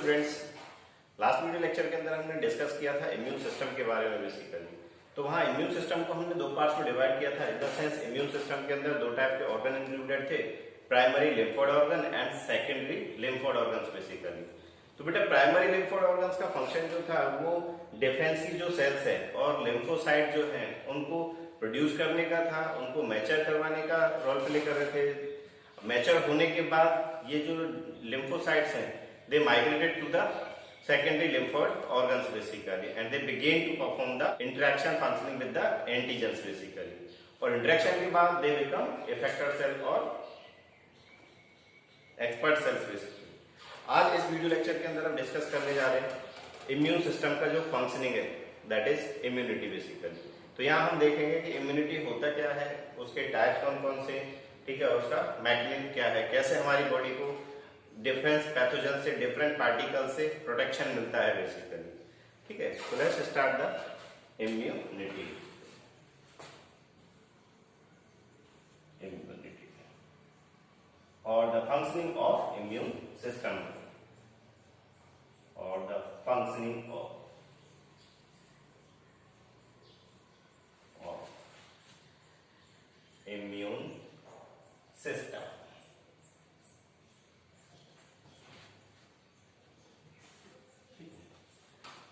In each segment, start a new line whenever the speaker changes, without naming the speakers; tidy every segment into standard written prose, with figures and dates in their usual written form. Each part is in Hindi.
स्टूडेंट्स, लास्ट वीडियो लेक्चर के अंदर हमने डिस्कस किया था इम्यून सिस्टम के बारे में बेसिकली। तो वहाँ इम्यून सिस्टम को हमने दो पार्ट्स में डिवाइड किया था। In the sense immune system के अंदर दो टाइप के ऑर्गन इंक्लूडेड थे, primary lymphoid organ and secondary lymphoid organs basically. तो बेटा प्राइमरी लिम्फोइड ऑर्गन्स का फंक्शन जो था वो डिफेंस की जो सेल्स है और लिम्फोसाइट जो है उनको प्रोड्यूस करने का था, उनको मैच्योर करवाने का रोल प्ले कर रहे थे। मैच्योर होने के बाद ये जो लिम्फोसाइट्स हैं they migrated to the secondary lymphoid organs basically and they began to perform the interaction functioning with the antigens basically. और interaction के बाद they become effector cell और expert cells basically. आज इस वीडियो लेक्चर के अंदर हम डिस्कस करने जा रहे हैं इम्यून सिस्टम का जो फंक्शनिंग है, दैट इज इम्यूनिटी बेसिकली। तो यहाँ हम देखेंगे कि इम्यूनिटी होता क्या है, उसके टाइप्स कौन कौन से, ठीक है, उसका मैकेनिज्म क्या है, कैसे हमारी बॉडी को डिफरेंट पैथोजन से, डिफरेंट पार्टिकल से प्रोटेक्शन मिलता है बेसिकली। ठीक है, so let's start the immunity. और the functioning of immune system और the functioning of immune system.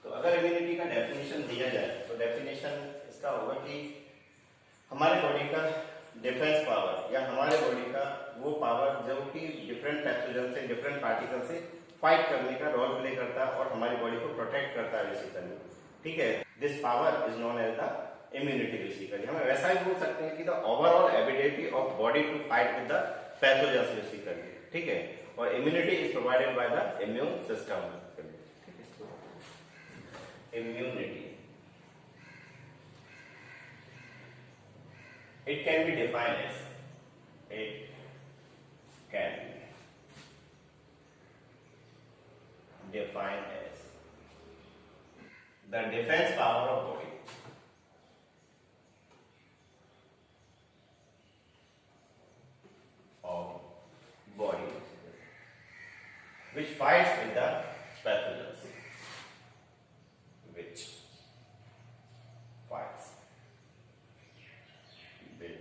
तो अगर इम्यूनिटी का डेफिनेशन दिया जाए तो डेफिनेशन इसका होगा कि हमारे बॉडी का डिफेंस पावर या हमारे बॉडी का वो पावर जो कि डिफरेंट पैथोजन से, डिफरेंट पार्टिकल से फाइट करने का रोल प्ले करता है और हमारी बॉडी को प्रोटेक्ट करता है बेसिकली। ठीक है, this power is known as the immunity basically. हम वैसा ही बोल सकते हैं कि the overall ability of body to fight with the pathogen basically. ठीक है, और immunity is provided by the immune system. Immunity. It can be defined as the defense power of body which fights with the pathogens. Which fights with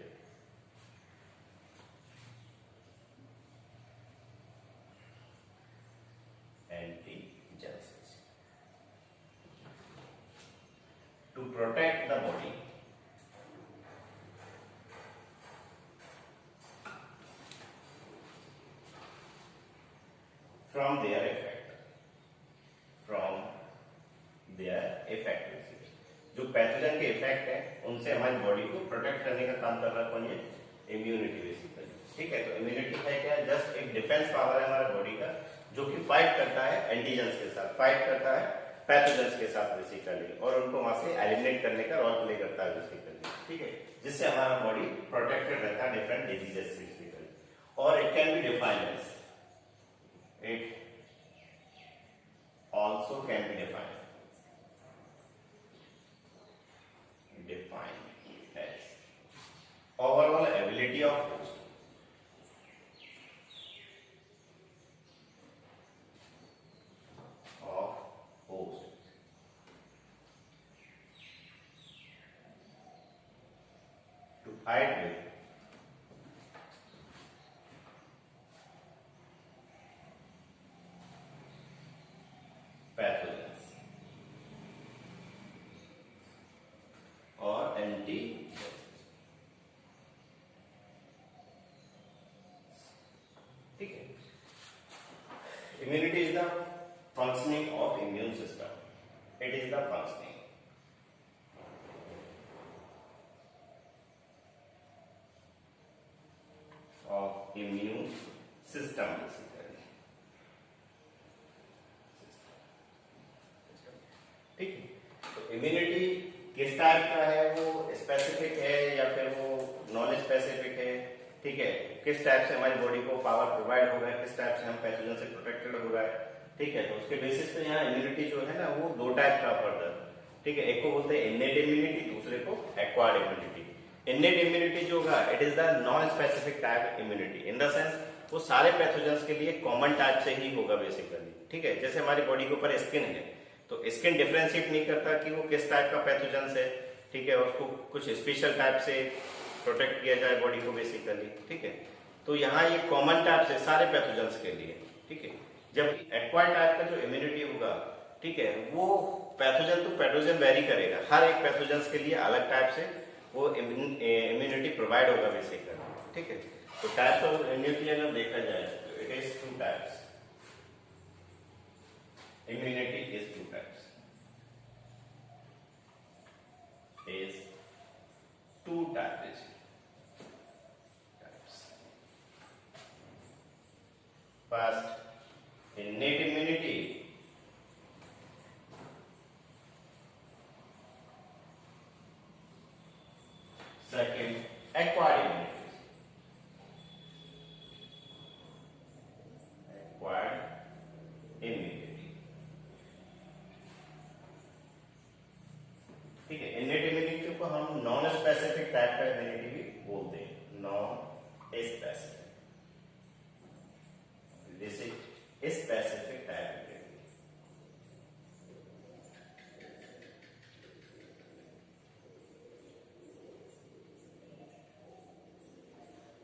antigens to protect the body from their effect जो पैथोजन के इफेक्ट है उनसे हमारी बॉडी को प्रोटेक्ट करने का काम कर रहा है कौन, ये इम्यूनिटी बेसिकली। ठीक है, तो इम्यूनिटी है क्या, जस्ट एक डिफेंस पावर है हमारे बॉडी का जो कि फाइट करता है एंटीजेंस के साथ, फाइट करता है पैथोजेंस के साथ बेसिकली और उनको वहां से एलिमिनेट करने का रोल प्ले करता है बेसिकली। ठीक है, जिससे हमारा बॉडी प्रोटेक्टेड रहता है डिफरेंट डिजीजेस से बेसिकली। और it can be defined as, it also can be defined as overall ability of host to fight with pathogens or antigens. ठीक है, immunity is the functioning of immune system. It is the functioning of immune system basically. ठीक है, तो इम्यूनिटी किस टाइप का है, वो स्पेसिफिक है या फिर वो नॉन स्पेसिफिक है। ठीक है, किस टाइप से हमारी बॉडी को पावर प्रोवाइड हो रहा है, किस टाइप से हम पैथोजन से प्रोटेक्टेड हो रहा है। ठीक है, तो उसके बेसिस पे यहाँ इम्यूनिटी जो है ना वो दो टाइप का फर्दर। ठीक है, एक को बोलते हैं इनेट इम्यूनिटी, दूसरे को एक्वायर्ड इम्यूनिटी। इनेट इम्यूनिटी जो होगा it is the non specific type immunity in the sense वो सारे पैथोजेंस के लिए कॉमन टाइप से ही होगा बेसिकली, ठीक है। जैसे हमारी बॉडी के ऊपर स्किन है, तो स्किन डिफरेंशिएट नहीं करता कि वो किस टाइप का पैथोजेंस है, ठीक है, उसको कुछ स्पेशल टाइप से प्रोटेक्ट किया जाए बॉडी को बेसिकली, ठीक है। तो यहाँ ये कॉमन टाइप से सारे पैथोजेंस के लिए, ठीक है। जब एक्वायर्ड टाइप का जो इम्यूनिटी होगा, ठीक है, वो पैथोजन टू पैथोजन वेरी करेगा, हर एक पैथोजेंस के लिए अलग टाइप से वो इम्यूनिटी प्रोवाइड होगा बेसिकली, ठीक है। तो टाइप्स ऑफ इम्यूनिटी अगर देखा जाए तो it is two types, immunity is two types, is two types. First, innate immunity. Second, acquired immunity. Acquired immunity. ठीक है, इनेट इम्यूनिटी को हम नॉन स्पेसिफिक टाइप का इम्यूनिटी भी बोलते हैं, नॉन स्पेसिफिक, जैसे स्पेसिफिक टाइप इम्यूनिटी।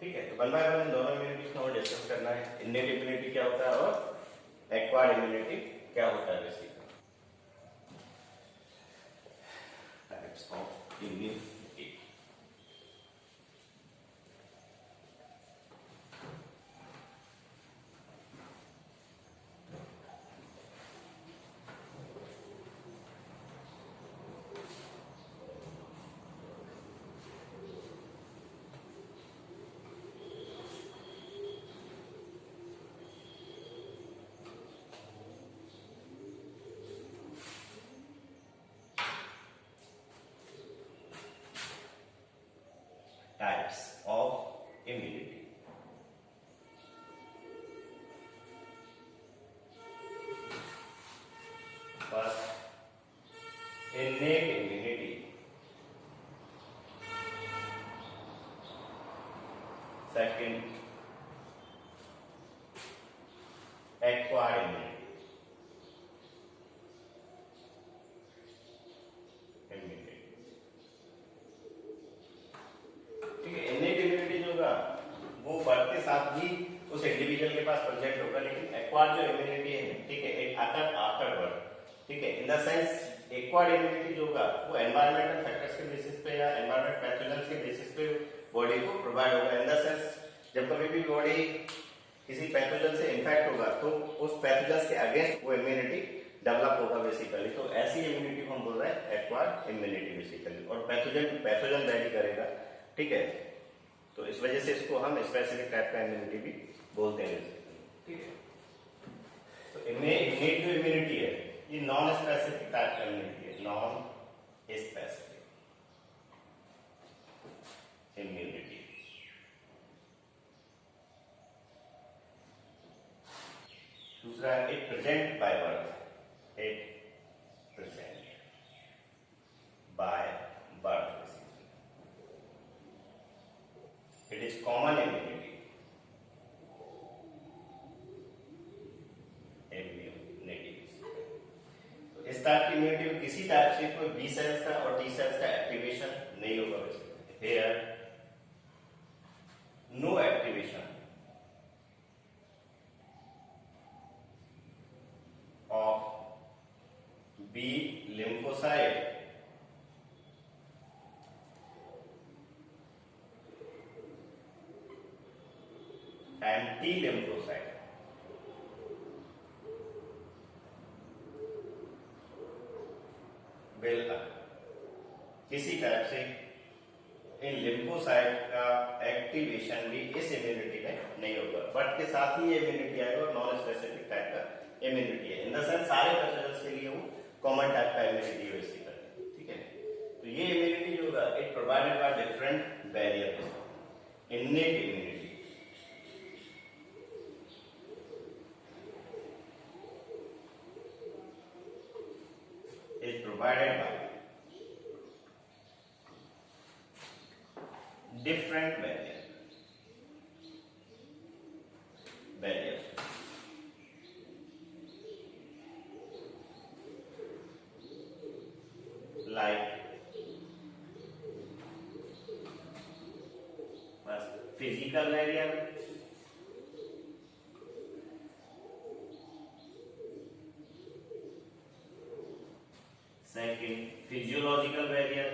ठीक है, तो वन बाय वन दोनों इम्यूनिटीज को हमें डिस्कस करना है, इनेट इम्यूनिटी क्या होता है और एक्वायर्ड इम्यूनिटी क्या होता है basically. Types of immunity. Types of immunity. First, innate immunity. Second, acquired immunity. वो बर्थ के साथ ही उस इंडिविजुअल के पास प्रोजेक्ट होगा, लेकिन एक्वायर्ड जो इम्यूनिटी है, ठीक है, इट अकर आफ्टर बर्थ, ठीक है। In the sense acquired immunity जो होगा वो एनवायरमेंटल फैक्टर्स के बेसिस पे या एनवायरमेंट पैथोजेंस के बेसिस पे बॉडी को प्रोवाइड होगा। इन द सेंस जब कभी भी बॉडी किसी पैथोजन से इन्फेक्ट होगा तो उस पैथोजन के अगेंस्ट वो इम्यूनिटी डेवलप होगा बेसिकली। तो ऐसी इम्यूनिटी को हम बोल रहे हैं एक्वायर्ड इम्यूनिटी बेसिकली, और पैथोजन टू पैथोजन वेरी करेगा, ठीक है। तो इस वजह से इसको हम स्पेसिफिक टाइप का इम्यूनिटी भी बोलते हैं, ठीक है। तो इनेट जो इम्यूनिटी है ये नॉन स्पेसिफिक टाइप का इम्यूनिटी है, नॉन स्पेसिफिक इम्यूनिटी। दूसरा, it present by birth, it present by birth, it is common immunity. तो इस टाइप की इम्यूनिटी में किसी टाइप से कोई बी सेल्स का और टी सेल्स का एक्टिवेशन नहीं होगा वैसे। Here no activation of B lymphocyte and T lymphocyte will किसी टाइप से इन लिम्फोसाइट का एक्टिवेशन भी इस इम्यूनिटी में नहीं होगा, बट के साथ ही ये इम्यूनिटी आएगा और नॉन स्पेसिफिक टाइप का इम्यूनिटी है। इन द सेंस सारे पैथोजेंस के लिए वो कॉमन टाइप का इम्यूनिटी वैसी है, ठीक है। तो ये इम्यूनिटी जो होगा it provided by different barrier, innate immunity is provided by different barrier. Physical barrier, second physiological barrier,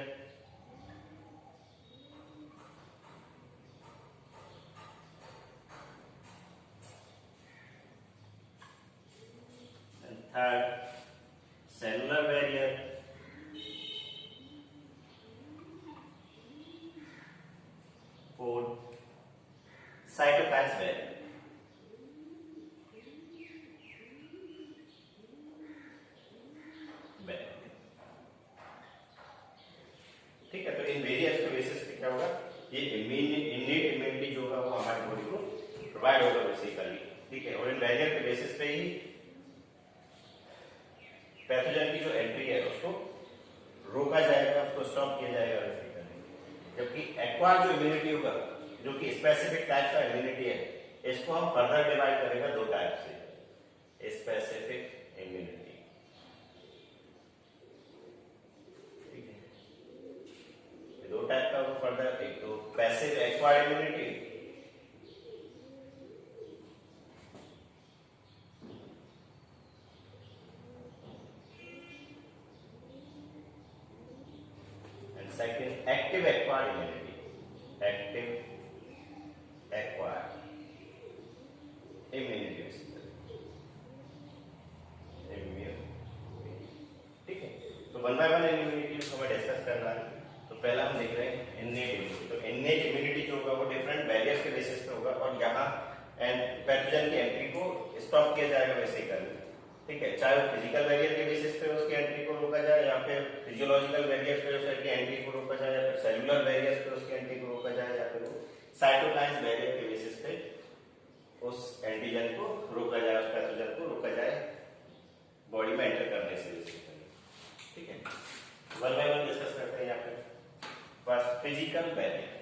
third cellular barrier, fourth cytokines barrier. ठीक है, तो इन वेरियस के बेसिस पे क्या होगा, ये इननेट इम्यूनिटी जो होगा वो हमारी बॉडी को प्रोवाइड होगा बेसिकली। ठीक है, और इन बैरियर के बेसिस पे ही पैथोजन की जो एंट्री है उसको रोका जाएगा, उसको स्टॉप किया जाएगा बेसिकली। जबकि एक्वायर जो इम्यूनिटी होगा, जो कि स्पेसिफिक टाइप का इम्यूनिटी है, इसको हम फर्दर डिवाइड करेंगे दो टाइप से, स्पेसिफिक इम्यूनिटी, दो टाइप का वो फर्दर, एक तो passive acquired immunity, and second active acquired immunity, active acquired immunity. ठीक है, तो वन बाय वन इम्यूनिटी को हमें डिस्कस करना है। तो पहला हम देख रहे हैं इननेट इम्यूनिटी। तो इननेट इम्यूनिटी जो होगा वो डिफरेंट बैरियर्स के बेसिस पे होगा, और यहाँ पैथोजन की एंट्री को स्टॉप किया जाएगा बेसिकली। ठीक है, चाहे वो फिजिकल बैरियर के बेसिस पे उसकी एंट्री को रोका जाए, या फिर फिजियोलॉजिकल बैरियर्स पे उसकी एंट्री को रोका जाए, या फिर सेलुलर बैरियर्स पे उसकी एंट्री को रोका जाए, या फिर साइटोकाइन्स बैरियर के बेसिस पे उस एंटीजन को रोका जाए, उस पैथोजन को रोका जाए बॉडी में एंटर करने से बेसिकली। ठीक है, वन बाय वन डिस्कस करते हैं यहाँ पे। First physical barrier.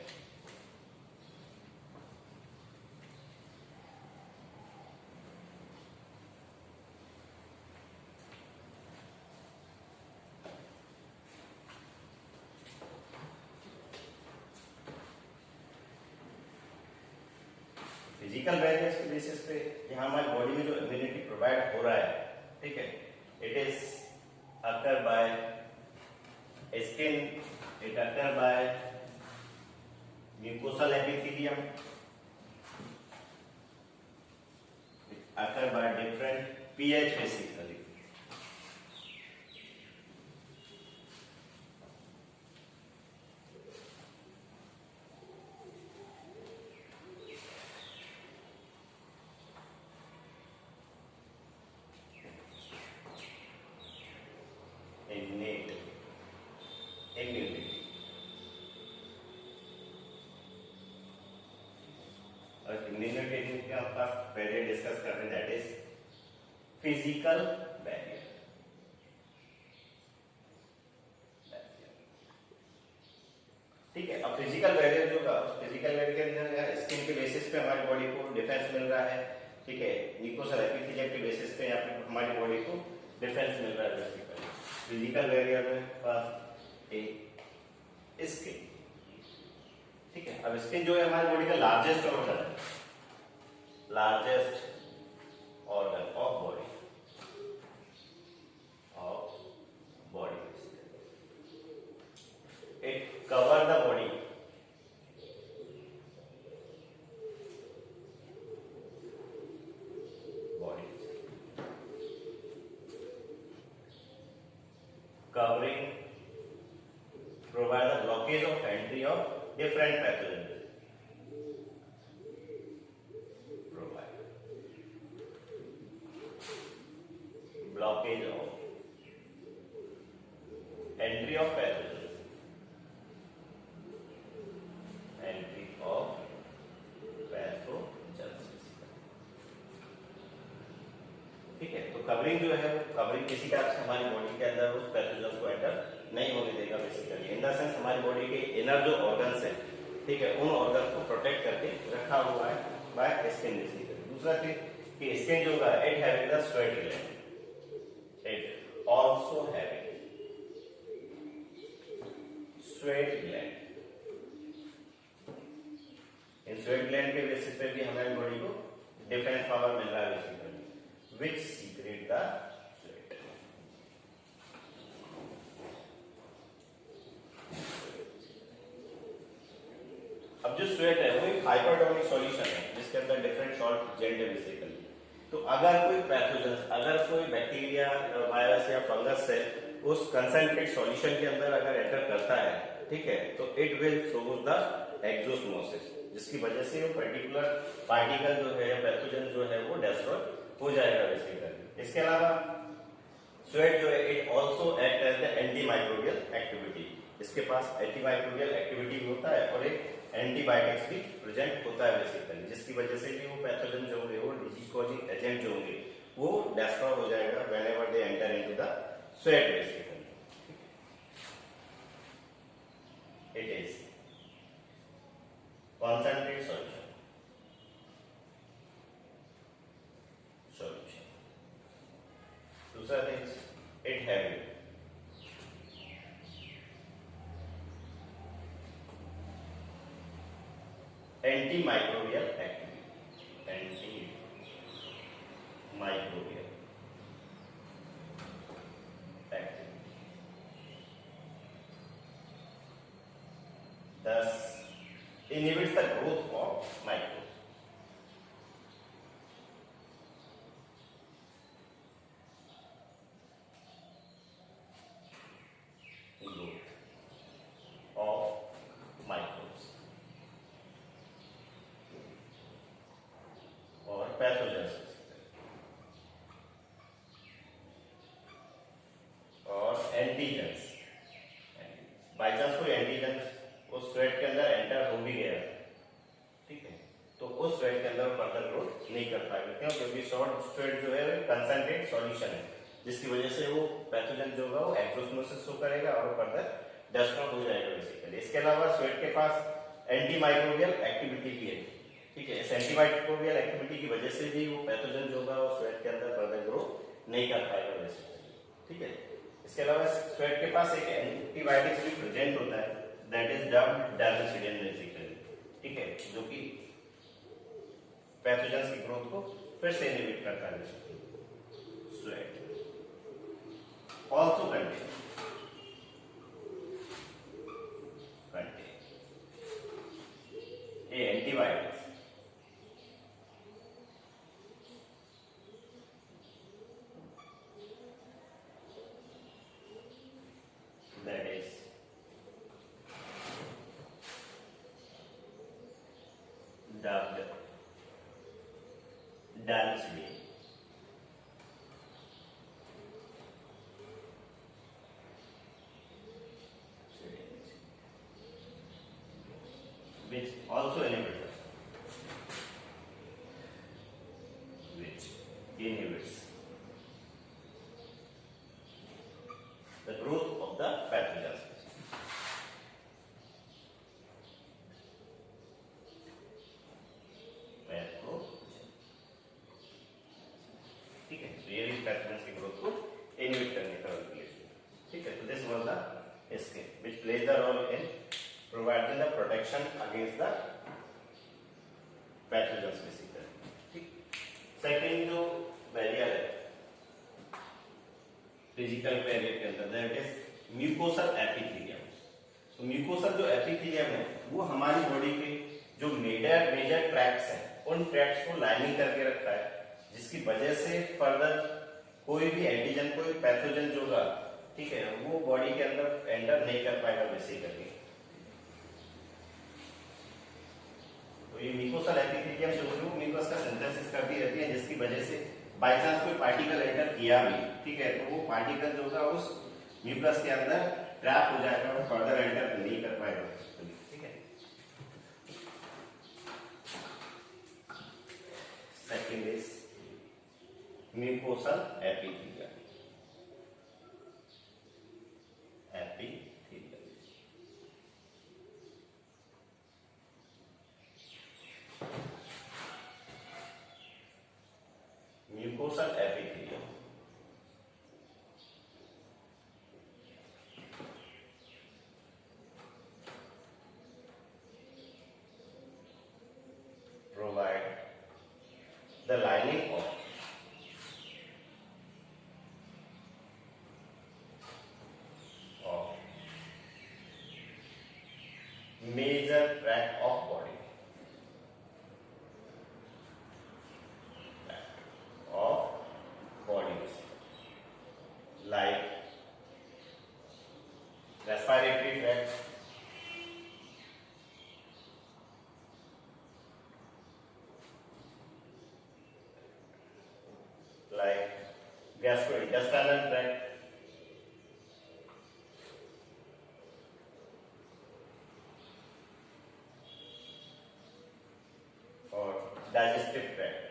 Physical barriers के बेसिस पे यहाँ हमारी बॉडी में जो इम्यूनिटी प्रोवाइड हो रहा है, ठीक है, it is occur by skin, it occur by mucosal epithelium, it occur by different pH basically. Innate immunity. और इम्यूनिटी के हम पहले डिस्कस कर रहे हैं, दैट इज फिजिकल बैरियर। ठीक है, अब फिजिकल बैरियर जो होगा, उस फिजिकल बैरियर के अंदर स्किन के बेसिस पे हमारी बॉडी को डिफेंस मिल रहा है। ठीक है, म्यूकोसल एपिथेलियम के बेसिस पे यहाँ पे हमारी बॉडी को डिफेंस मिल रहा है बेसिकली। फिजिकल बैरियर में फर्स्ट ए स्किन। ठीक है, अब स्किन जो है हमारी बॉडी का लार्जेस्ट ऑर्गन है, largest organ of body, it cover the body, covering provide the blockage of entry of different pathogens. Provide blockage of entry of pathogens. Entry of pathogens. ठीक है, तो कवरिंग जो है, कवरिंग किसी टाइप से हमारी बॉडी के अंदर उस पैथोजन्स को एंटर नहीं होने देगा बेसिकली। इन द सेंस हमारी बॉडी के इनर जो ऑर्गन्स हैं, ठीक है, उन ऑर्गन्स को प्रोटेक्ट करके रखा हुआ है बाय स्किन बेसिकली। दूसरा चीज कि स्किन जो होगा, it having the sweat gland, it also having sweat gland. In in sweat gland के बेसिस पे भी हमारी बॉडी को डिफेंस पावर मिल रहा है basically, which secret the sweat. अब जो स्वेट है वो एक हाइपरटोनिक सॉल्यूशन है जिसके अंदर डिफरेंट सॉल्ट जेंट है बेसिकली। तो अगर कोई पैथोजन, अगर कोई बैक्टीरिया, वायरस या फंगस है उस कंसंट्रेट सॉल्यूशन के अंदर अगर एंटर करता है, ठीक है, तो it will produce the exosmosis, जिसकी वजह से वो पर्टिकुलर पार्टिकल जो है, पैथोजन जो है वो डिस्ट्रॉय हो जाएगा बेसिकली। इसके अलावा स्वेट जो है it also act as the antimicrobial activity, इसके पास एंटीमाइक्रोबियल एक्टिविटी भी होता है और एक एंटीबायोटिक्स भी प्रेजेंट होता है बेसिकली, जिसकी वजह से भी वो पैथोजन जो होंगे, वो डिजीज कॉजिंग एजेंट जो होंगे वो डिस्ट्रॉय हो जाएगा whenever they enter into the sweat basically. It is concentrate solution. दूसरा things it have anti microbial activity, anti microbial activity, thus inhibits the growth of microbes. Growth of microbes और pathogens और एंटीजेंस। बाई चांस कोई एंटीजेंस उस स्वेट के अंदर एंटर हो भी गया, ठीक है, तो उस स्वेट के अंदर फर्दर ग्रोथ नहीं कर पाएगा। क्यों? क्योंकि स्वेट जो है कंसंट्रेट सॉल्यूशन है, जिसकी वजह से वो पैथोजन जो होगा वो एक्सोस्मोसिस शो करेगा और फर्दर डिस्ट्रॉय हो जाएगा बेसिकली। इसके अलावा स्वेट के पास एंटीमाइक्रोबियल एक्टिविटी भी है, ठीक है, इस एंटीमाइक्रोबियल एक्टिविटी की वजह से भी वो पैथोजन जो होगा वो स्वेट के अंदर फर्दर ग्रो नहीं कर पाएगा बेसिकली, ठीक है। इसके अलावा स्वेट के पास एक एंटीबायोटिक्स भी प्रेजेंट होता है, दैट इज डार्मेसिडिन बेसिकली, ठीक है, जो कि पैथोजेंस की ग्रोथ को फिर से इनहिबिट करता है। Sweat also contain a antibiotics that is dubbed dalcidium, which also inhibits the growth of the pathogens. ठीक है, तो ये पैथोजेंस की ग्रोथ को इनहिबिट करने का रोल प्ले, ठीक है। तो this was the escape which plays the role in providing the protection against the pathogens basically, ठीक। सेकंड जो बैरियर है फिजिकल बैरियर के अंदर, दैट इज म्यूकोसल एपिथेलियम। तो म्यूकोसल जो एपिथेलियम है वो हमारी बॉडी के जो मेजर ट्रैक्ट्स हैं उन ट्रैक्ट्स को लाइनिंग करके रखता है, जिसकी वजह से फर्दर कोई भी एंटीजन, कोई पैथोजन जो होगा, ठीक है, वो बॉडी के अंदर एंटर नहीं कर पाएगा बेसिकली। तो ये म्यूकोसल एपिथेलियम जो है वो म्यूकस का सिंथेसिस करती रहती है, जिसकी वजह से बाय चांस कोई पार्टिकल एंटर किया भी, ठीक है, तो वो पार्टिकल जो होगा उस म्यूकस के अंदर ट्रैप हो जाएगा और फर्दर एंटर नहीं कर पाएगा, ठीक है। Second is mucosal epithelium, mucosal epithelium. gastrointestinal tract, और digestive tract।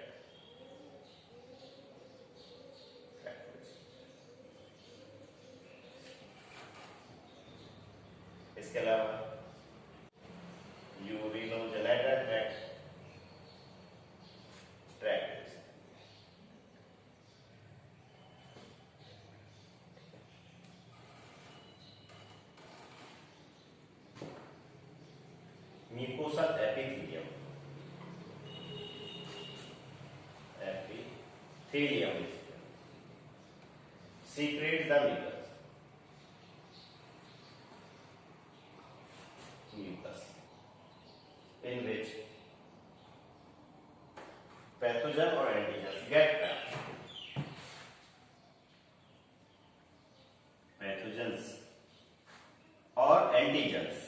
इसके अलावा urinogenital tract, mucosal epithelium, secretes the mucus in which pathogen or antigens get trapped. Pathogens or antigens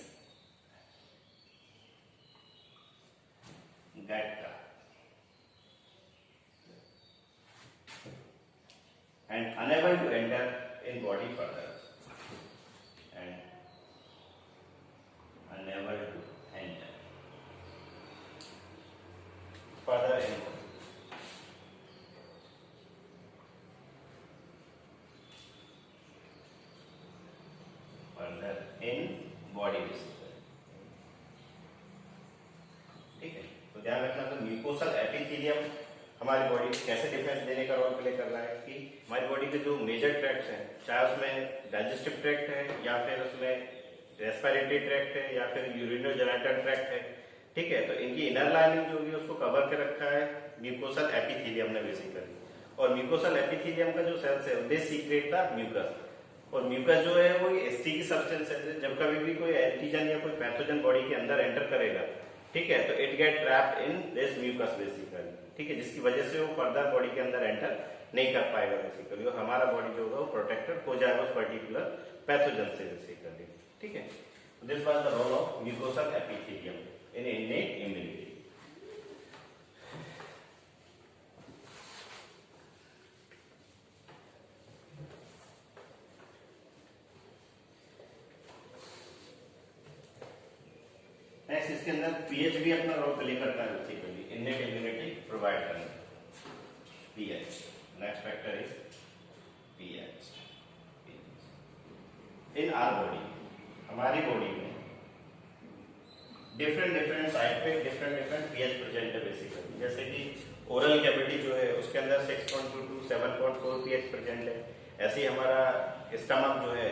get trapped and unable to enter in body further, and unable to enter further in body basically. ठीक है, तो ध्यान रखना, तो म्यूकोसल एपिथेलियम हमारी बॉडी कैसे डिफेंस देने का रोल प्ले कर रहा है कि हमारी बॉडी के जो मेजर ट्रैक्ट्स हैं, चाहे उसमें डाइजेस्टिव ट्रैक्ट है या फिर उसमें रेस्पिरेटरी ट्रैक्ट है या फिर यूरिनोजेनिटल ट्रैक्ट है, ठीक है, तो इनकी इनर लाइनिंग जो भी उसको कवर कर रखा है म्यूकोसल एपिथेलियम ने बेसिकली। और म्यूकोसल एपिथेलियम का जो सेल्स है दे सीक्रेट द म्यूकस, और म्यूकस जो है वो एस्टी की सब्सटेंस है। जब कभी भी कोई एंटीजन या कोई पैथोजन बॉडी के अंदर एंटर करेगा, ठीक है, तो it get trapped in this mucus basically, ठीक है, जिसकी वजह से वो फर्दर बॉडी के अंदर एंटर नहीं कर पाएगा बेसिकली, और हमारा बॉडी जो होगा वो प्रोटेक्टेड हो जाएगा उस पर्टिकुलर पैथोजन से बेसिकली। ठीक है, this was the role of mucosal epithelium in innate immunity. Next इसके अंदर पीएच भी अपना रोल प्ले करता है बेसिकली, इनेट इम्यूनिटी प्रोवाइड करने। PH, next factor is pH. In our body, हमारी बॉडी में डिफरेंट साइड पे डिफरेंट पीएच प्रेजेंट है बेसिकली। जैसे कि ओरल कैविटी जो है उसके अंदर 6.2 to 7.4 पीएच प्रेजेंट है। ऐसे ही हमारा स्टमक जो है,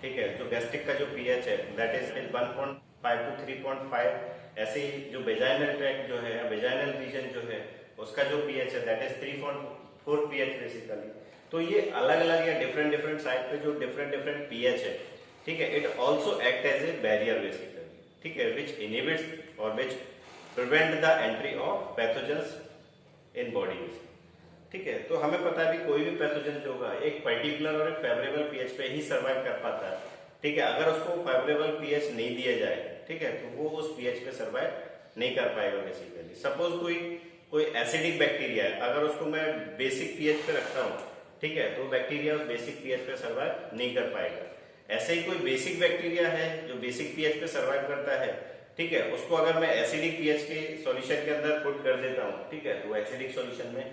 ठीक है, जो गैस्ट्रिक का जो पीएच है दैट इज 1.5 to 3.5। ऐसे ही जो वेजाइनल ट्रैक्ट जो है, वेजाइनल रीजन जो है उसका जो पीएच है दैट इज 3.4 पीएच बेसिकली। तो ये अलग अलग या डिफरेंट साइड पे जो डिफरेंट पीएच है, ठीक है, it also act as a barrier basically, ठीक है, विच इनहिबिट्स और which prevent the entry of pathogens in body. ठीक है, तो हमें पता है भी कोई भी पैथोजन जो होगा एक पर्टिकुलर और एक फेवरेबल पीएच पे ही सर्वाइव कर पाता है। ठीक है, अगर उसको फेवरेबल पीएच नहीं दिया जाए, ठीक है, तो वो उस पीएच पे सर्वाइव नहीं कर पाएगा बेसिकली। सपोज कोई एसिडिक बैक्टीरिया है, अगर उसको मैं बेसिक पीएच पे रखता हूँ, ठीक है, तो बैक्टीरिया उस बेसिक पीएच पे सर्वाइव नहीं कर पाएगा। ऐसे ही कोई बेसिक बैक्टीरिया है जो बेसिक पीएच पे सर्वाइव करता है, ठीक है, उसको अगर मैं एसिडिक पीएच के सॉल्यूशन के अंदर पुट कर देता हूँ, ठीक है, तो एसिडिक सॉल्यूशन में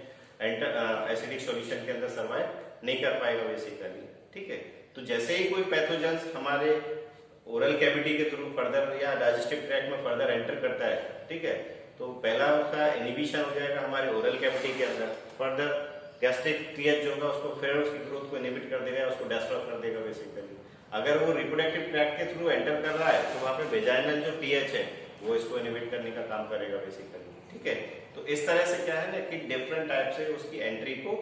एसिडिक सॉल्यूशन के अंदर सर्वाइव नहीं कर पाएगा बेसिकली। ठीक है, तो जैसे ही कोई पैथोजेंस हमारे ओरल कैविटी के थ्रू फर्दर या डाइजेस्टिव ट्रैक्ट में फर्दर एंटर करता है, ठीक है, तो पहला उसका इनहिबिशन हो जाएगा हमारे ओरल कैविटी के अंदर, फर्दर गैस्ट्रिक पीएच जो होगा उसको फिर उसकी ग्रोथ को इनहिबिट कर देगा, उसको डिस्टर्ब कर देगा बेसिकली। अगर वो रिप्रोडक्टिव ट्रैक्ट के थ्रू एंटर कर रहा है तो वहां पे वेजाइनल जो पीएच है वो इसको इनहिबिट करने का काम करेगा बेसिकली। ठीक है, तो इस तरह से क्या है ना कि डिफरेंट टाइप से उसकी एंट्री को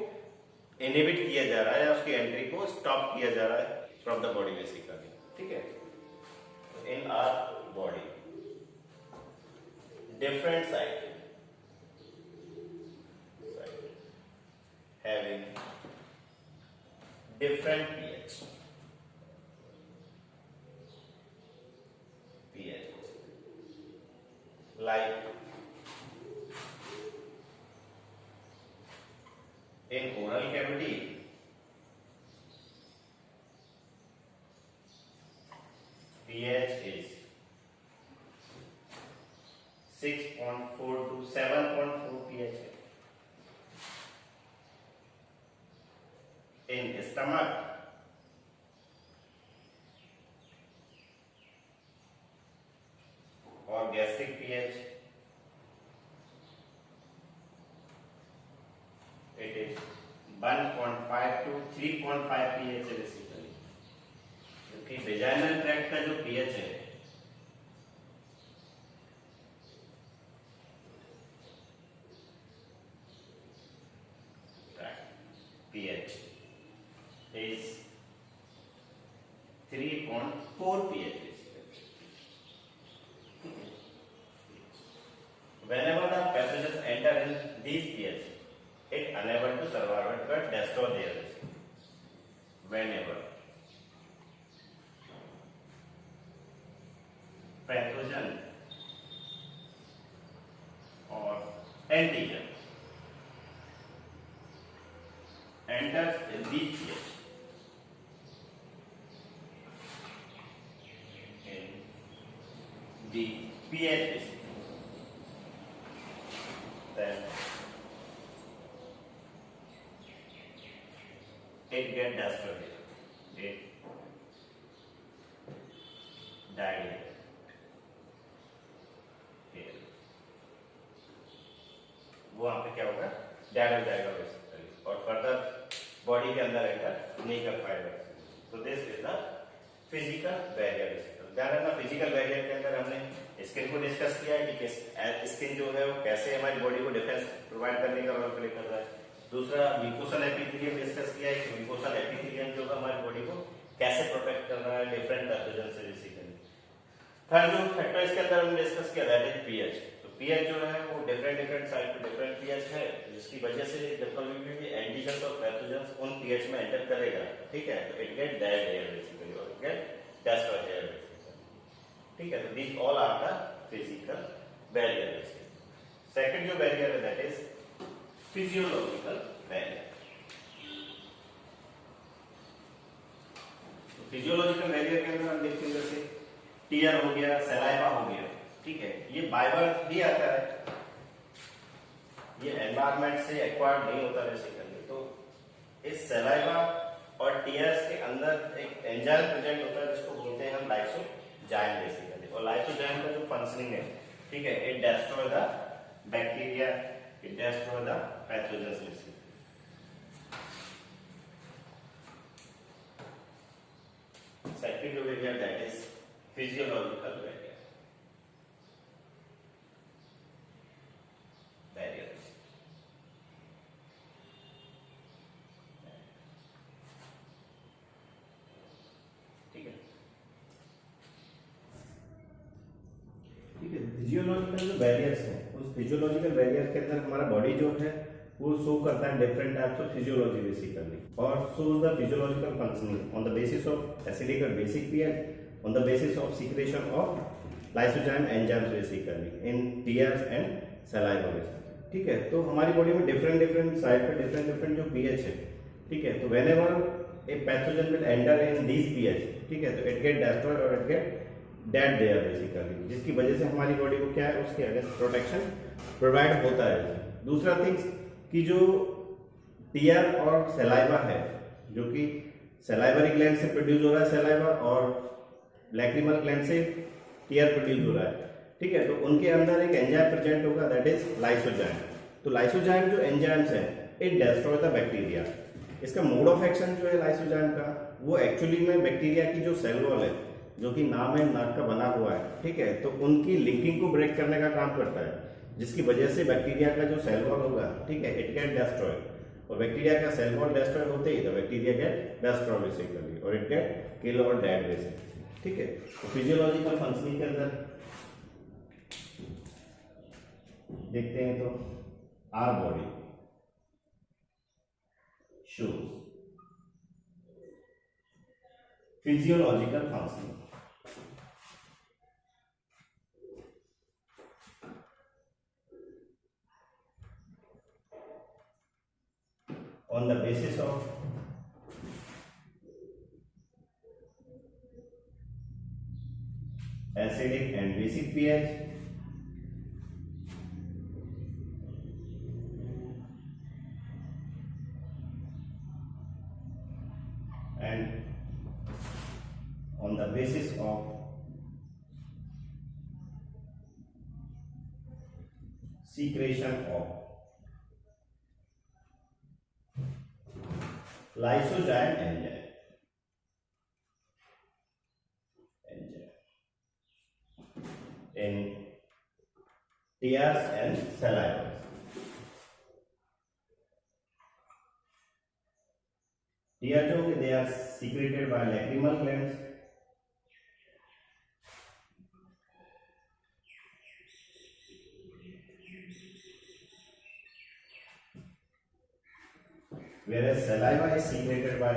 इनहिबिट किया जा रहा है या उसकी एंट्री को स्टॉप किया जा रहा है फ्रॉम द बॉडी बेसिकली। ठीक है, in our body different site having different pH like in oral cavity in stomach or gastric pH, it is 1.5 to 3.5 pH है बेसिकली, क्योंकि वेजाइनल ट्रैक्ट का जो pH है pH is 3.4 pH. Whenever the pathogens enter in these pH, it unable to survive it but destroy their. Whenever pathogen or antigen enters in these pH, in the pH, then it get destroyed, it died here, वो वहां पे क्या होगा, डेड हो जाएगा बेसिकली, और फर्दर बॉडी के अंदर एंटर नहीं कर पाएगा. तो this is the physical barrier. ध्यान रखना, फिजिकल बैरियर के अंदर हमने स्किन को डिस्कस किया है कि स्किन जो है वो कैसे हमारी बॉडी को डिफेंस प्रोवाइड करने का रोल प्ले कर रहा है. दूसरा म्यूकोसल एपिथेलियम डिस्कस किया है कि म्यूकोसल एपिथेलियम जो है हमारी बॉडी को कैसे प्रोटेक्ट कर रहा है डिफरेंट पैथोजन से बेसिकली. थर्ड जो फैक्टर इसके अंदर हमने डिस्कस किया दैट इज पीएच. तो पीएच जो है वो डिफरेंट साइड पे डिफरेंट पीएच है, जिसकी वजह से जब कभी भी एंटीजन्स और पैथोजन्स उन पीएच में एंटर करेगा, ठीक है, तो it get dead air basically और it get destroyed air basically. ठीक है, तो these all are the physical barrier basically. Second जो बैरियर है दैट इज फिजियोलॉजिकल बैरियर. तो फिजियोलॉजिकल बैरियर के अंदर हम देखते हैं जैसे टीयर हो गया, सलाइवा हो गया, ठीक है, ये बाय बर्थ ही आता है, ये एनवायरनमेंट से एक्वायर्ड नहीं होता बेसिकली. तो इस सलाइवा और टीयर्स के अंदर एक एंजाइम प्रेजेंट होता है जिसको बोलते हैं हम लाइसोजाइम बेसिकली. और लाइसोजाइम का जो फंक्शनिंग है, ठीक है, it destroy the bacteria, it destroy the pathogens basically. Second जो barrier that is physiological barrier. Physiological जो बैरियर्स हैं, उस फिजियोलॉजिकल बैरियर के अंदर हमारा बॉडी जो है वो शो करता है different types of physiology basically, और shows the physiological functioning on the basis of acidic और basic pH, on the basis of secretion of lysozyme enzymes basically in tears and saliva basically. ठीक है, तो हमारी बॉडी में डिफरेंट साइड पे डिफरेंट जो पीएच है, ठीक है, तो whenever a pathogen will enter in this pH, ठीक है, तो इट गेट डिस्ट्रॉयड और it get dead there basically, जिसकी वजह से हमारी बॉडी को क्या है, उसके अगेंस्ट प्रोटेक्शन प्रोवाइड होता है. दूसरा थिंग्स कि जो टीयर और सलाइवा है, जो कि सलाइवरी ग्लैंड से प्रोड्यूस हो रहा है सलाइवा और लैक्रिमल ग्लैंड से टीयर प्रोड्यूस हो रहा है, ठीक है, तो उनके अंदर एक एंजाइम प्रेजेंट होगा दैट इज लाइसोजाइम. तो लाइसोजाइम जो एंजाइम्स है इट डिस्ट्रॉय द बैक्टीरिया. इसका मोड ऑफ एक्शन जो है लाइसोजाइम का, वो एक्चुअली में बैक्टीरिया की जो सेल वॉल है, जो कि नाम है नाक का बना हुआ है, ठीक है, तो उनकी लिंकिंग को ब्रेक करने का काम करता है, जिसकी वजह से बैक्टीरिया का जो सेल वॉल होगा, ठीक है, इट गेट डिस्ट्रॉयड. और बैक्टीरिया का सेल वॉल डिस्ट्रॉय होते ही तो बैक्टीरिया गेट डिस्ट्रॉय बेसिकली और इट गेट किल और डेड बेसिकली. ठीक है, तो फिजियोलॉजिकल फंक्शनिंग के अंदर देखते हैं तो our body shows physiological functioning on the basis of acidic and basic pH, the basis of secretion of lysozyme enzyme in tears and saliva. Tears जो they are secreted by lacrimal glands. Whereas saliva is secreted by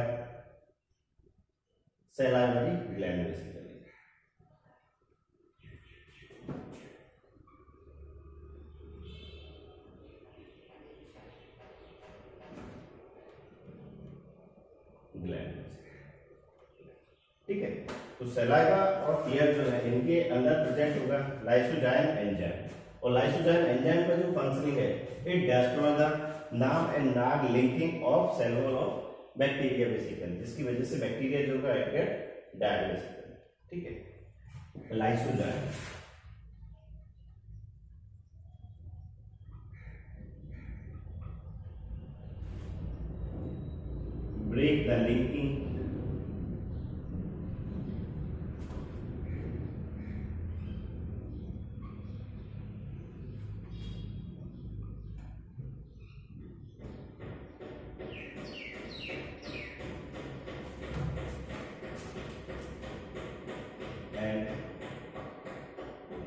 salivary gland basically. Gland, ठीक है। तो सलाइवा और टीयर जो है इनके अंदर प्रेजेंट होगा लाइसोजाइम एंजाइम, और लाइसोजाइम एंजाइम का जो फंक्शनिंग है it destroy the NAM and NAG linking of cell wall of bacteria basically, जिसकी वजह से बैक्टीरिया जो है गेट डेड बेसिकली, ठीक है। Lysozyme break the linking and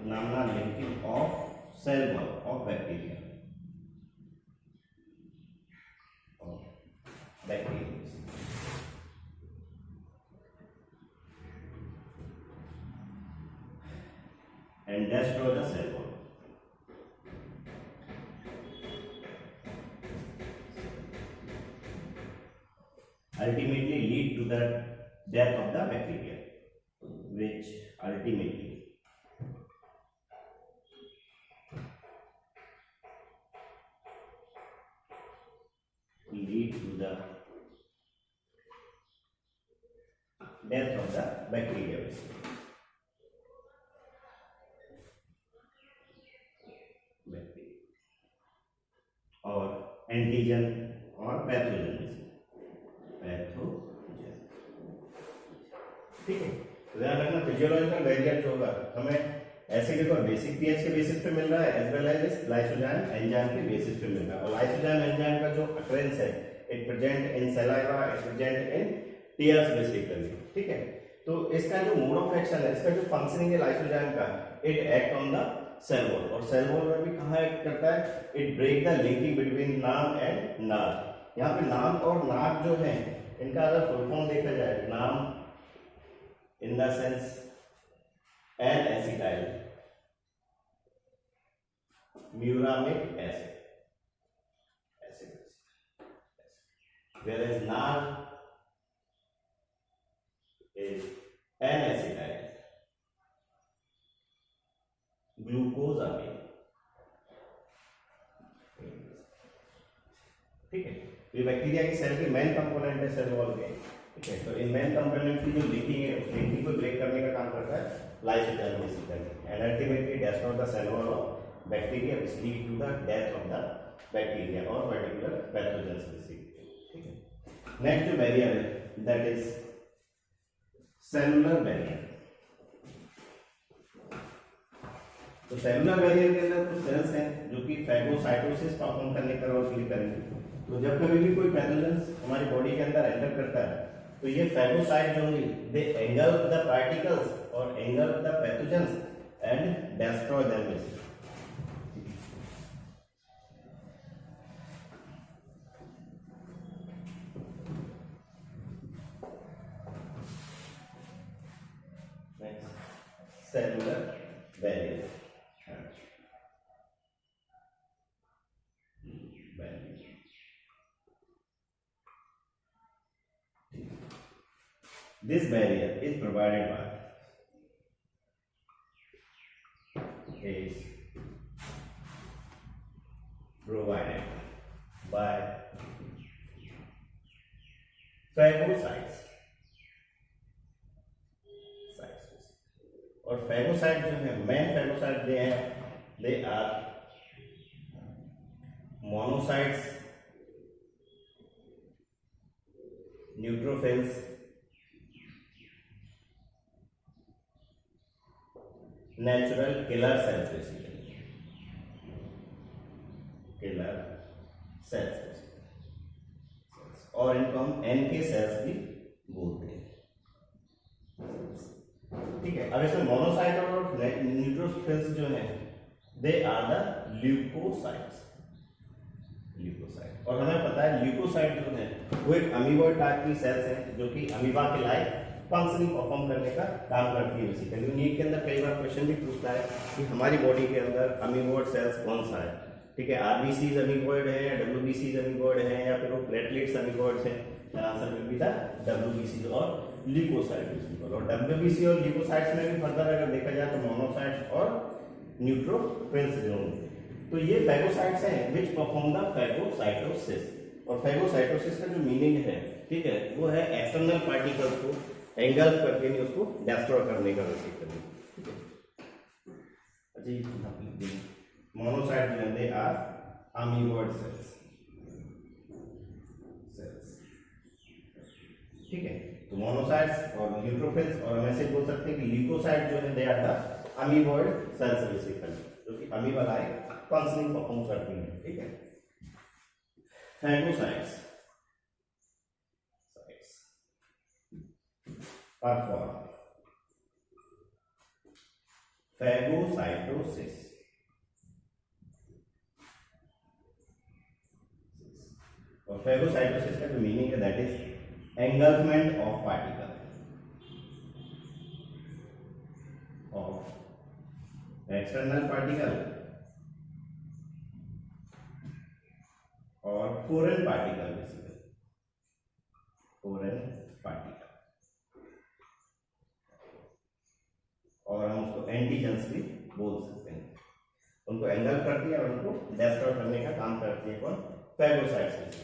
lamina linking of cell wall of bacteria. And destroy the cell wall. Ultimately lead to the death of the bacteria, which ultimately lead to the death of the bacteria. और एंटीजन और पैथोजन, ठीक है। ध्यान रखना फिजियोलॉजिकल बैरियर जो होगा हमें ऐसे देखो बेसिक पीएच के बेसिस पे मिल रहा है as well as lysozyme enzyme के बेसिस पे मिल रहा है, और लाइसोजाइम एंजाइम का जो अकरेंस है it present in saliva, it present in tears basically, ठीक है। तो इसका जो मोड ऑफ एक्शन है, इसका जो फंक्शनिंग है लाइसोजाइम का, it act on the cell wall, और सेल वॉल में भी कहाँ एक्ट करता है, it break the linking between NAM and NAG. यहाँ पे नाम और नाग जो है इनका अगर फुल फॉर्म देखा जाए, नाम in the sense an acetyl muramic acid, whereas NAD is N-acetyl glucosamine, ठीक है। ये बैक्टीरिया की सेल के मेन कंपोनेंट है सेल वॉल के, ठीक है। तो इन मेन कंपोनेंट की जो लिंकिंग है उस लिंकिंग को ब्रेक करने का काम करता है lysozyme basically, and ultimately destroy the cell wall of bacteria which lead to the death of the bacteria और पर्टिकुलर पैथोजेंस बेसिकली, ठीक है। नेक्स्ट जो बैरियर है दैट इज सेलुलर बैरियर। तो सेलुलर बैरियर के अंदर कुछ सेल्स हैं जो कि फैगोसाइटोसिस परफॉर्म करने का रोल प्ले करेंगे। तो जब कभी भी कोई पैथोजेंस हमारी बॉडी के अंदर एंटर करता है तो ये फैगोसाइट जो होंगे दे एंगल्फ द पार्टिकल्स और engulf the pathogens and destroy them. Cellular barrier. This barrier is provided by phagocytes. और फैगोसाइट जो है, main phagocyte they are monocytes, neutrophils, natural killer cells, basically killer cells, और इनको हम NK सेल्स भी बोलते हैं। ठीक है, अब इसमें मोनोसाइट और न्यूट्रोफिल्स जो है दे आर द ल्यूकोसाइट्स। और हमें पता है ल्यूकोसाइट जो है वो एक अमीबॉइड टाइप की सेल्स है जो कि अमीबा के लाइक फंक्शनिंग परफॉर्म करने का काम करती है बेसिकली। नीट के अंदर कई बार क्वेश्चन भी पूछता है कि हमारी बॉडी के अंदर अमीबॉइड सेल्स कौन सा है। ठीक है, आरबीसीज अमीबॉइड है या डब्ल्यूबीसीज अमीबॉइड है या फिर वो प्लेटलेट्स अमीबॉइड है। Answer will be the WBC और ल्यूकोसाइट। और डब्ल्यूबीसी और ल्यूकोसाइट्स में भी फर्दर अगर देखा जाए तो मोनोसाइट्स और न्यूट्रोफिल्स जो होंगे। तो ये फैगोसाइट्स हैं विच परफॉर्म द फैगोसाइटोसिस। और फैगोसाइटोसिस का जो मीनिंग है, ठीक है, वो है एक्सटर्नल पार्टिकल्स को एंगल्फ करके नहीं उसको डिस्ट्रॉय करने का बेसिकली। जी, मोनोसाइट जो है दे आर अमीबॉइड सेल्स। ठीक है, तो मोनोसाइट्स और न्यूट्रोफिल्स, और हम ऐसे बोल सकते हैं कि ल्यूकोसाइट जो है they are the amoeboid cells basically, जो कि अमीबा लाइक फंक्शनिंग परफॉर्म करती हैं। ठीक है, फैगोसाइट्स परफॉर्म फैगोसाइटोसिस। और फैगोसाइटोसिस का जो मीनिंग है that is engulfment of particle of external particle और foreign particle, basically foreign particle, और हम उसको एंटीजेंस भी बोल सकते हैं। उनको एंगल्फ करती है और उनको डिस्ट्रॉय करने का काम करती है कौन? Phagocytes.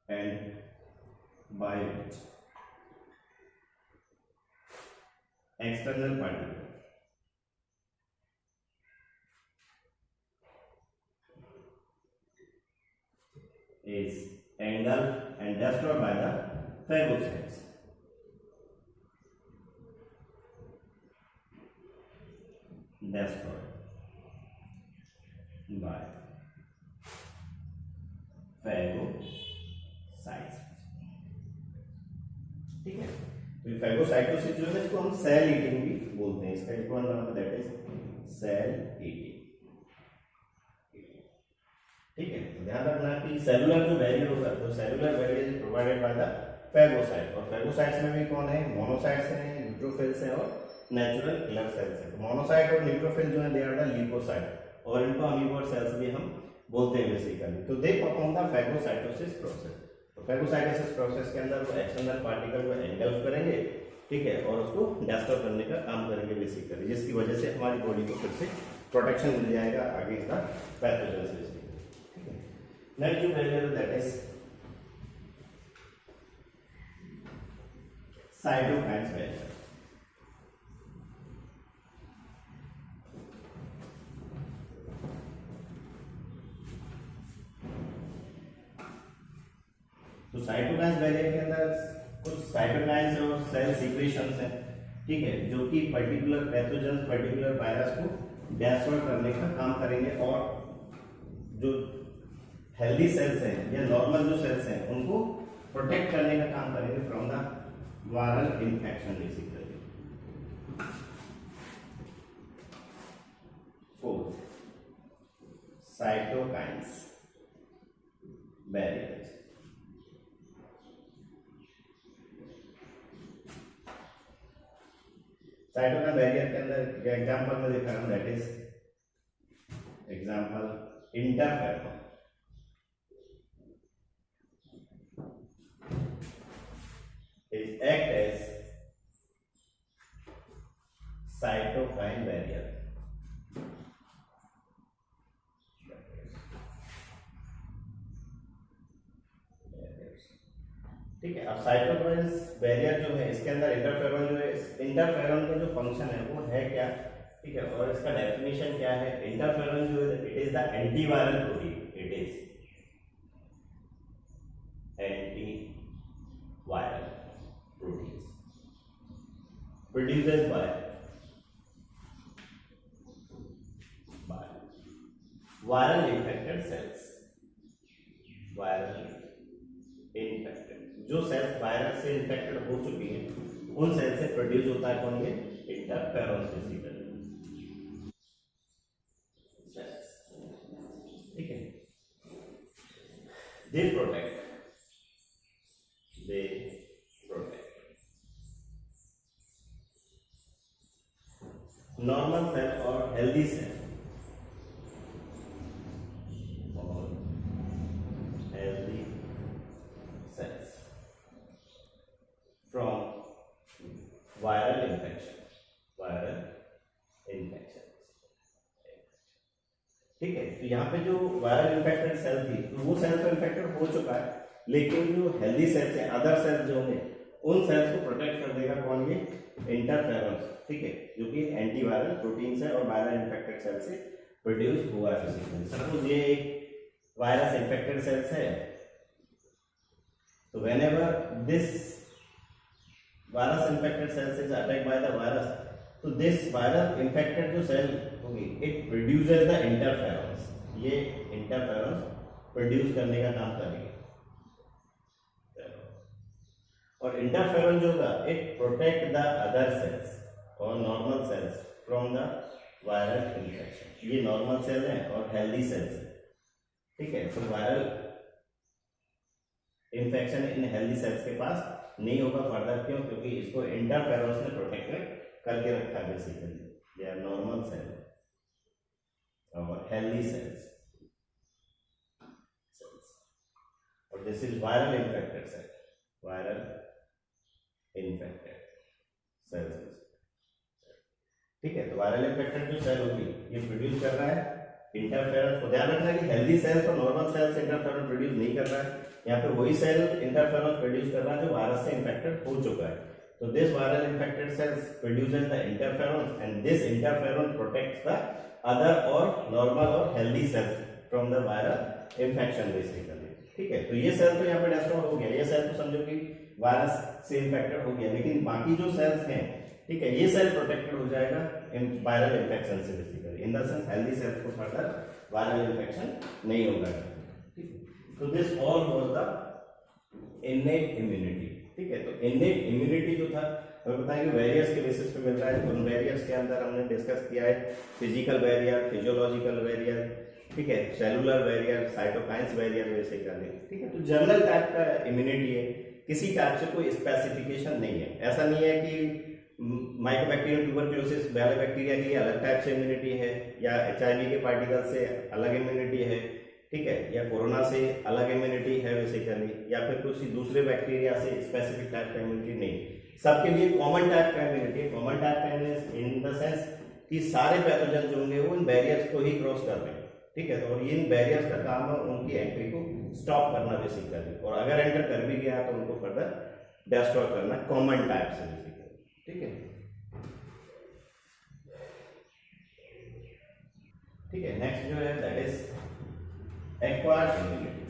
and by which external particle is engulfed and destroyed by the phagocytes. Destroyed by phagocytes. ठीक है, तो फैगोसाइटोसिस जो है इसको हम सेल ईटिंग भी बोलते हैं। इसका एक और नाम है दैट इज सेल ईटिंग। ठीक है, तो ध्यान रखना कि सेलुलर जो बैरियर होता है, तो cellular barrier is provided by the phagocyte. और फैगोसाइट्स में भी कौन है? मोनोसाइट्स हैं, न्यूट्रोफिल्स हैं और नेचुरल किलर सेल्स हैं। मोनोसाइट और न्यूट्रोफिल जो है दे आर द ल्यूकोसाइट, और इनको अमीबॉइड सेल्स भी हम बोलते हैं बेसिकली। तो they perform the phagocytosis process. तो फैगोसाइटोसिस प्रोसेस के अंदर वो एक्सटर्नल पार्टिकल को एंगल्फ करेंगे, ठीक है, और उसको डिस्ट्रॉय करने का काम करेंगे बेसिकली, जिसकी वजह से हमारी बॉडी को फिर से प्रोटेक्शन मिल जाएगा अगेंस्ट द पैथोजेंस बेसिकली। ठीक है, नेक्स्ट जो barrier that is cytokines barrier. तो साइटोकाइन्स बैरियर के अंदर कुछ साइटोकाइन्स और सेल सीक्रेशंस हैं, ठीक है, जो कि पर्टिकुलर पैथोजेंस, पर्टिकुलर वायरस को डिस्ट्रॉय करने का काम करेंगे, और जो हेल्दी सेल्स हैं या नॉर्मल जो सेल्स हैं उनको प्रोटेक्ट करने का काम करेंगे from the viral infection basically. Fourth, cytokines barriers. Cytokine barrier के अंदर एग्जांपल में देखा हम, that is example interferon. It act as cytokine barrier. ठीक है। अब साइटोकिन्स बैरियर जो है इसके अंदर इंटरफेरॉन जो है, इंटरफेरॉन का जो फंक्शन है वो है क्या, ठीक है, और इसका डेफिनेशन क्या है। इंटरफेरॉन जो है it is the antiviral protein, it is antiviral protein produces bye viral infected sales, viral infected, जो सेल्स वायरस से इन्फेक्टेड हो चुकी हैं उन सेल से प्रोड्यूस होता है कौन, ये इंटरफेरॉन बेसिकली, ठीक है। दे प्रोटेक्ट नॉर्मल सेल और healthy cell, healthy cells from viral infection, ठीक है। तो यहाँ पे जो वायरल इन्फेक्टेड सेल थी तो वो सेल तो इन्फेक्टेड हो चुका है, लेकिन जो हेल्दी सेल्स है, अदर सेल्स जो होंगे उन सेल्स को प्रोटेक्ट कर देगा कौन, ये इंटरफेरॉन्स, ठीक है, जो कि एंटीवायरल प्रोटीन है और वायरल इन्फेक्टेड सेल से प्रोड्यूस हुआ है फिजिकली। सपोज ये एक वायरस इन्फेक्टेड सेल्स है, तो whenever this virus infected cells is attacked by the virus, तो this virus infected जो सेल होगी it produces the interferons, ये interferons प्रोड्यूस करने का काम करेगी, और इंटरफेरॉन जो होगा it protect the other cells और normal cells from the viral infection. ये नॉर्मल सेल है और हेल्दी सेल्स है, ठीक है। तो वायरल इन्फेक्शन इन हेल्दी सेल्स के पास नहीं होगा फर्दर, क्यों, क्योंकि इसको इंटरफेरॉन्स ने प्रोटेक्टेड करके रखा है basically. They are normal cell और हेल्दी सेल्स, और this is viral infected cell, viral infected cells, ठीक है। तो वायरल इन्फेक्टेड जो सेल होगी ये प्रोड्यूस कर रहा है इंटरफेरॉन। को ध्यान रखना कि हेल्दी सेल्स और नॉर्मल सेल्स इंटरफेरॉन प्रोड्यूस नहीं कर रहा है, यहाँ पे वही सेल इंटरफेरॉन प्रोड्यूस कर रहा है जो वायरस से इंफेक्टेड हो चुका है। तो this viral infected sales produces the interferon and this interferon protects the other और नॉर्मल और healthy sales from the viral infection basically, ठीक है। तो ये सेल तो यहाँ पे डिस्ट्रॉय हो गया, ये सेल तो समझो कि वायरस से इंफेक्टेड हो गया, लेकिन बाकी जो सेल्स हैं, ठीक है, ये सेल प्रोटेक्टेड हो जाएगा इन वायरल इन्फेक्शन से basically, in the sense healthy cells को फर्दर वायरल इन्फेक्शन नहीं होगा, ठीक है। तो this all was the innate immunity, ठीक है। तो इनेट इम्यूनिटी जो था हमें पता है कि वेरियर्स के बेसिस पे मिल रहा है। उन वेरियर्स के अंदर हमने डिस्कस किया है फिजिकल वेरियर, फिजियोलॉजिकल वेरियर, ठीक है, cellular barrier, cytokines barrier basically, ठीक है। तो जनरल टाइप का इम्यूनिटी है, किसी टाइप से कोई स्पेसिफिकेशन नहीं है। ऐसा नहीं है कि माइकोबैक्टीरियम ट्यूबरक्लोसिस वाले बैक्टीरिया के लिए अलग टाइप से इम्यूनिटी है, या HIV के पार्टिकल से अलग इम्यूनिटी है, ठीक है, या कोरोना से अलग इम्यूनिटी है बेसिकली, या फिर कुछ दूसरे बैक्टीरिया से स्पेसिफिक टाइप का इम्यूनिटी नहीं। सबके लिए कॉमन टाइप का इम्यूनिटी, कॉमन टाइप का इम्यूनिटी इन द सेंस कि सारे पैथोजन जो होंगे वो इन बैरियर्स को ही क्रॉस कर रहे हैं, ठीक है। तो और इन बैरियर्स का काम है उनकी एंट्री को स्टॉप करना बेसिकली, और अगर एंटर कर भी गया तो उनको फर्दर डिस्ट्रॉय करना कॉमन टाइप से बेसिकली, ठीक है, ठीक है। नेक्स्ट जो है दैट इज एक्वायर्ड इम्यूनिटी,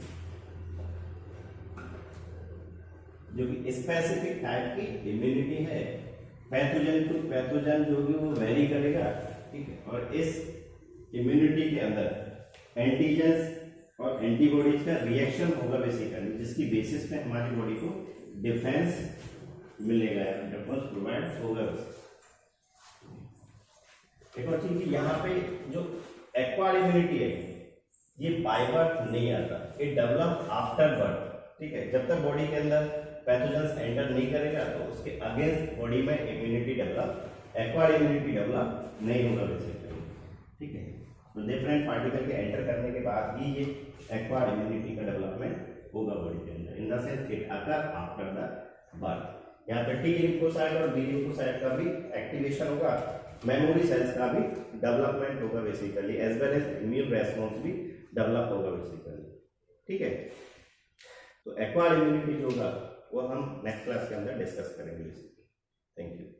जो कि स्पेसिफिक टाइप की इम्यूनिटी है। पैथोजन टू पैथोजन जो भी वो वेरी करेगा, ठीक है, और इस इम्यूनिटी के अंदर एंटीजेंस और एंटीबॉडीज का रिएक्शन होगा बेसिकली, जिसकी बेसिस पे हमारी बॉडी को डिफेंस मिलेगा, डिफेंस प्रोवाइड होगा। एक और चीज कि यहाँ पे जो एक्वायर्ड इम्यूनिटी है ये बाय बर्थ नहीं आता, इट डेवलप आफ्टर बर्थ, ठीक है। जब तक बॉडी के अंदर पैथोजेंस एंटर नहीं करेगा तो उसके अगेंस्ट बॉडी में immunity develop, acquired immunity develop नहीं होगा बेसिकली, ठीक है। तो डिफरेंट पार्टिकल के एंटर करने के बाद ही ये एक्वायर्ड इम्यूनिटी का डेवलपमेंट होगा बॉडी के अंदर, in the sense it occur after the birth. यहाँ पे टी लिम्फोसाइट और बी लिम्फोसाइट का भी एक्टिवेशन होगा, मेमोरी सेल्स का भी डेवलपमेंट होगा basically, as well as immune response भी डेवलप होगा बेसिकली, ठीक है। तो एक्वायर्ड इम्यूनिटी जो होगा वो हम नेक्स्ट क्लास के अंदर डिस्कस करेंगे। Thank you.